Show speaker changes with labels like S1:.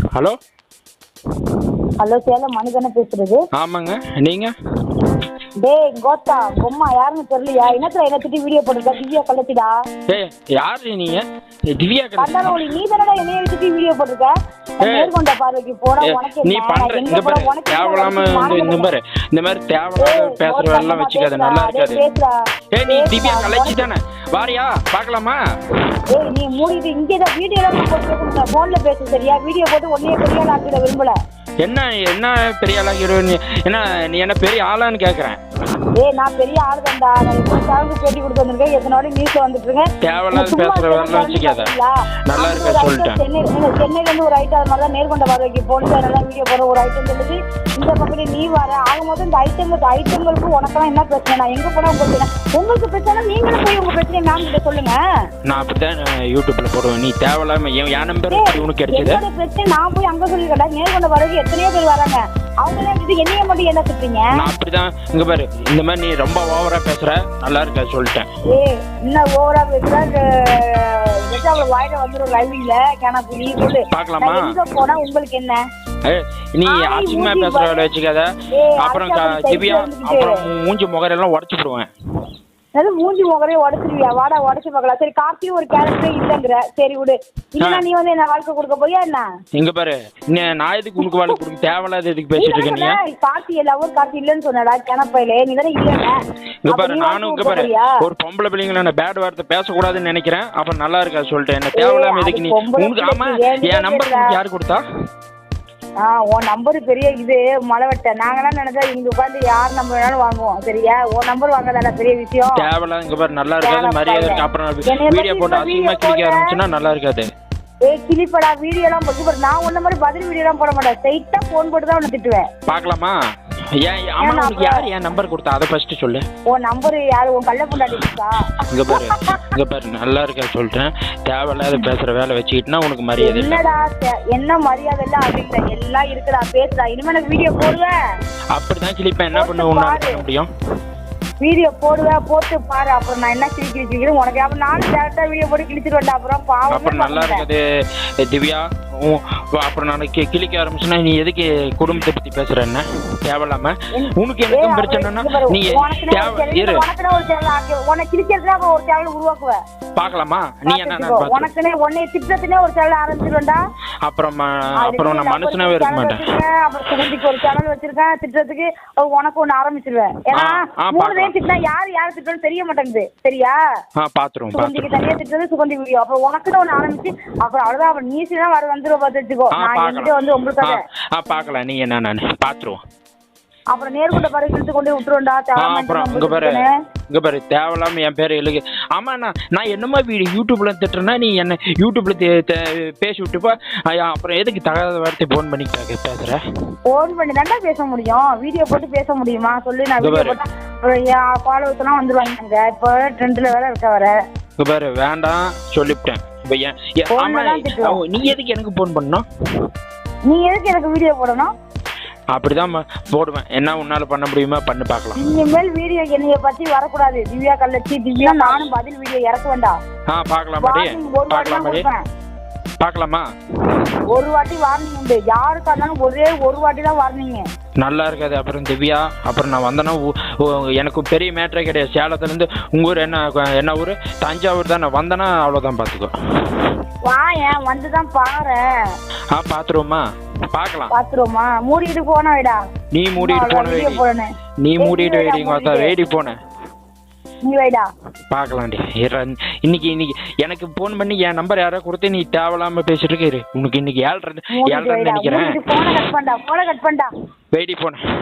S1: Hello
S2: hello Salem மணிகண்ண பேசுறது.
S1: ஆமாங்க, நீங்க?
S2: டேய் கோத்தா பொம்மா யாருன்னு தெரியலையா? என்னத்துல என்ன திட்டி வீடியோ போட்டுருக்க? திவ்யா கள்ளச்சிடா.
S1: ஏய் யாரு நீங்க? திவ்யா
S2: கண்டாரோலி நீ தானடா என்னைய திட்டி வீடியோ போட்டுருக்க. நேர்கொண்ட பார்வைக்கு போடா உனக்கு
S1: நீ பண்ற இந்த பாரு தேவலாம இந்த மாதிரி தேவலாம பேசுற வேலை எல்லாம் வச்சுக்காத, நல்லா இருக்காது. ஏய் நீ திவ்யா கள்ளச்சி தானே, வாரியா பார்க்கலாமா?
S2: ஏய் நீ மூடிட்டு இங்கே தான் வீடியோ எல்லாம் போட்டு போன்ல பேசு சரியா? வீடியோ போட்டு ஒன்னையே பெரிய ஆள் ஆக்கிட விரும்பல.
S1: என்ன என்ன பெரிய ஆளாகிடுவ நீ? என்ன நீ என்ன பெரிய ஆளான்னு கேட்குறேன்.
S2: ஏய் நான் பெரிய ஆளு தான்டா. நான் இப்போ சேனலுக்கு பேட்டி கொடுத்து வந்திருக்கேன். எத்தனை வாட்டி நியூஸ்ல வந்துட்டு இருக்கேன்.
S1: தேவையில்லாத பேசுற வேலை வச்சுக்காத, நல்லா இருக்க சொல்லிட்டேன்.
S2: சென்னையில இருந்து ஒரு ஐட்டம் அது மாதிரி தான் நேர்கொண்ட பார்வைக்கு போலீஸ் அதெல்லாம் வீடியோ போடுற ஒரு ஐட்டம் சொல்லுது. இந்த பக்கத்துல நீ வர ஆகும்போது இந்த ஐட்டங்களுக்கு உனக்கெல்லாம் என்ன பிரச்சனை? நான் எங்க போனா உங்களுக்கு பிரச்சனை, நீங்களும் போய் உங்க பிரச்சனையை மேம் கிட்ட சொல்லுங்க.
S1: நான் அப்படிதான் யூடியூப்ல போடுவேன். நீ தேவையில்லாம என் நம்பர் உனக்கு கிடைச்சது.
S2: என்னோட பிரச்சனை நான் போய் அங்க சொல்லிருக்கேன். நேர்கொண்ட பார்வைக்கு எத்தனையோ பேர் வராங்க. அவங்க எல்லாம் என்னைய மட்டும் என்ன திட்டுறீங்க? நான்
S1: அப்படிதான் இங்க பாரு, இந்த மாதிரி நீ ரொம்ப ஓவரா பேசுற, நல்லா இருக்க சொல்லிட்டேன்.
S2: ஏய் என்ன ஓவரா பேசுற? வெஜாவுல வாயில வந்துரும் லைவிங்ல கேனாக்கு நீ சொல்லு.
S1: பார்க்கலாமா?
S2: எங்க போனா உங்களுக்கு என்ன?
S1: நீ அசிங்கமா பேசுற வேலை வச்சுக்காத. அப்புறம் திவ்யா அப்புறம் மூஞ்சி முகரெல்லாம் உடச்சு போடுவேன்.
S2: மூஞ்சி முகரையும் உடச்சிருவியா? வாடா உடச்சு பார்க்கலாம். சரி கார்த்தியும் ஒரு கேரக்டர் இல்லைங்கிற, சரி விடு. இல்லன்னா நீ வந்து என்ன வாழ்க்கை கொடுக்க போறியா என்ன? இங்க
S1: பாரு நான் எதுக்கு உனக்கு வாழ்க்கை கொடுக்க தேவையில்லாத எதுக்கு பேசிட்டு இருக்கேன்?
S2: கார்த்தி எல்லாவும் கார்த்தி இல்லன்னு சொன்னடா கேனப்பையில, நீ தானே இல்லைன்னு.
S1: இங்க பாரு நானும் இங்க பாரு ஒரு பொம்பளை பிள்ளைங்களை நான் பேட் வார்த்தை பேசக்கூடாதுன்னு நினைக்கிறேன். அப்ப நல்லா இருக்கா சொல்லிட்டேன். என்ன தேவையில்லாம எதுக்கு நீ உனக்கு? ஆமா என் நம்பர் யாரு கொடுத்தா?
S2: உன் நம்பரு பெரிய இது மலைவட்ட. நாங்கெல்லாம் நினைச்சா இங்க உட்காந்து யார் நம்பர் வேணாலும் வாங்குவோம் சரியா? உன் நம்பர் வாங்கதால பெரிய விஷயம்.
S1: தேவையில்ல இங்க பாரு நல்லா இருக்காது, மரியாதை இருக்கு. அப்புறம் வீடியோ போட்டு அசிங்கமா கிளிக்க ஆரம்பிச்சுன்னா நல்லா இருக்காது.
S2: கிளிப்படா வீடியோ எல்லாம் போட்டு பாரு. நான் உன்ன மாதிரி பதில் வீடியோ எல்லாம் போட மாட்டேன். ஸ்ட்ரைட்டா போன் போட்டு தான் உன்னை திட்டுவேன்.
S1: பாக்கலாமா? அம்மா உனக்கு யார் என் நம்பர் கொடுத்தா அதை ஃபர்ஸ்ட் சொல்லு.
S2: உன் நம்பர் யாரு? உன் கள்ள பொண்டாட்டி கொடுத்தா?
S1: இங்க பாரு நல்லா இருக்கா சொல்லிட்டேன். தேவையில்லாத பேசுற வேலை வச்சுக்கிட்டுனா உனக்கு மரியாதை
S2: என்னடா? என்ன மரியாதை எல்லாம் அப்படிங்கிற எல்லாம் இருக்குடா, பேசுடா. இனிமே எனக்கு வீடியோ போடுவேன்.
S1: அப்படிதான் கிளிப்பேன். என்ன பண்ண உன்னால முடியும்?
S2: வீடியோ போடுவேன், போட்டு பாரு. அப்புறம் நான் என்ன கிழிக்கிறேன் உனக்கு? அப்புறம் நானும் டேரக்டா வீடியோ போட்டு கிழிச்சிட்டு வந்தேன். அப்புறம் பாவம்.
S1: அப்புறம் நல்லா இருக்காது திவ்யா. அப்புறம் நான் கிளிக்க ஆரம்பிச்சுன்னா நீ எதுக்கு குடும்பத்தை பத்தி பேசுற? என்ன தேவையில்லாம உனக்கு எனக்கும் பிரச்சனைனா நீ
S2: உனக்கு கிழிக்கிறதுல ஒரு சேனல் உருவாக்குவேன்.
S1: பாக்கலாமா? நீ என்ன
S2: உனக்குனே உன்னை திட்டத்தினே ஒரு சேனல் ஆரம்பிச்சிருவேன்டா.
S1: அப்புறம் நான் மனுஷனாவே இருக்க மாட்டேன்.
S2: அப்புறம் சுகந்திக்கு ஒரு சேனல் வச்சிருக்கேன். திட்டத்துக்கு உனக்கு ஒண்ணு ஆரம்பிச்சிருவேன். ஏன்னா மூணு பேர் திட்டினா யாரு திட்டம்னு தெரிய மாட்டேங்குது சரியா?
S1: பாத்துருவோம்.
S2: சுகந்திக்கு தனியா திட்டது சுகந்தி வீடியோ. அப்புறம் உனக்குன்னு ஒண்ணு ஆரம்பிச்சு அப்புறம் அவ்வளவுதான். அப்புறம் நீசிதான் வந்துருவா பார்த்துக்கோ. நான் என்கிட்ட வந்து உங்களுக்கு
S1: பாக்கலாம். நீ என்ன நான் பாத்துருவோம்.
S2: அப்புறம் நேர்கொண்ட பாரு இழுத்து கொண்டு விட்டுருண்டா.
S1: அப்புறம் இங்க பாரு தேவையில்லாம என் பேரு எழுகு. ஆமா நான் என்னமா வீடியோ யூடியூப்ல திட்டுறேன்னா நீ என்ன யூடியூப்ல பேசி விட்டுப்பா. அப்புறம் எதுக்கு தகாத வார்த்தை போன் பண்ணி பேசுற?
S2: போன் பண்ணி தாண்டா பேச முடியும். வீடியோ போட்டு பேச முடியுமா சொல்லு? நான் வீடியோ போட்டா அப்புறம் ஃபாலோவர்ஸ் எல்லாம் வந்துருவாங்க. இப்போ ட்ரெண்ட்ல வேற இருக்க வர.
S1: இங்க பாரு வேண்டாம் சொல்லிவிட்டேன். நீ எதுக்கு எனக்கு போன் பண்ணணும்?
S2: நீ எதுக்கு எனக்கு வீடியோ போடணும்?
S1: அப்படிதான் போடுவேன். என்ன உன்னால பண்ண முடியுமா பண்ணு பார்க்கலாம்.
S2: இனிமேல் வீடியோ என்னைய பத்தி வரக்கூடாது. திவ்யா கள்ளச்சி திவ்யா நானும் பதில் வீடியோ இறக்க வேண்டாம்.
S1: பார்க்கலாமா?
S2: ஒரு வாட்டி வார்னிங் உண்டு. யாருக்கா இருந்தாலும் ஒரே ஒரு வாட்டி தான் வார்னிங்.
S1: நல்லா இருக்காது. அப்புறம் திவ்யா அப்புறம் நான் வந்தேன்னா எனக்கு பெரிய மேட்டரே கிடையாது. சேலத்துல இருந்து உங்க ஊர் என்ன ஊர்? தஞ்சாவூர் தான். நான் வந்தேன்னா அவ்வளவுதான் பாத்துக்கோ.
S2: வாயேன் வந்துதான் பாரு.
S1: பாத்துருவோமா? பாக்கலாம்.
S2: பாத்துருவோமா? மூடிட்டு போன வைடா.
S1: நீ மூடிட்டு போன. நீ மூடிட்டு வெயிடி போன.
S2: நீ வைடா
S1: பாக்கலாம்டி. இன்னைக்கு எனக்கு போன் பண்ணி என் நம்பர் யாரோ கொடுத்து நீ தேவையில்லாம பேசிட்டு இருக்க. உனக்கு இன்னைக்கு 7:30 நினைக்கிறேன்.
S2: போன கட் பண்ணா.
S1: வெயிடி போன.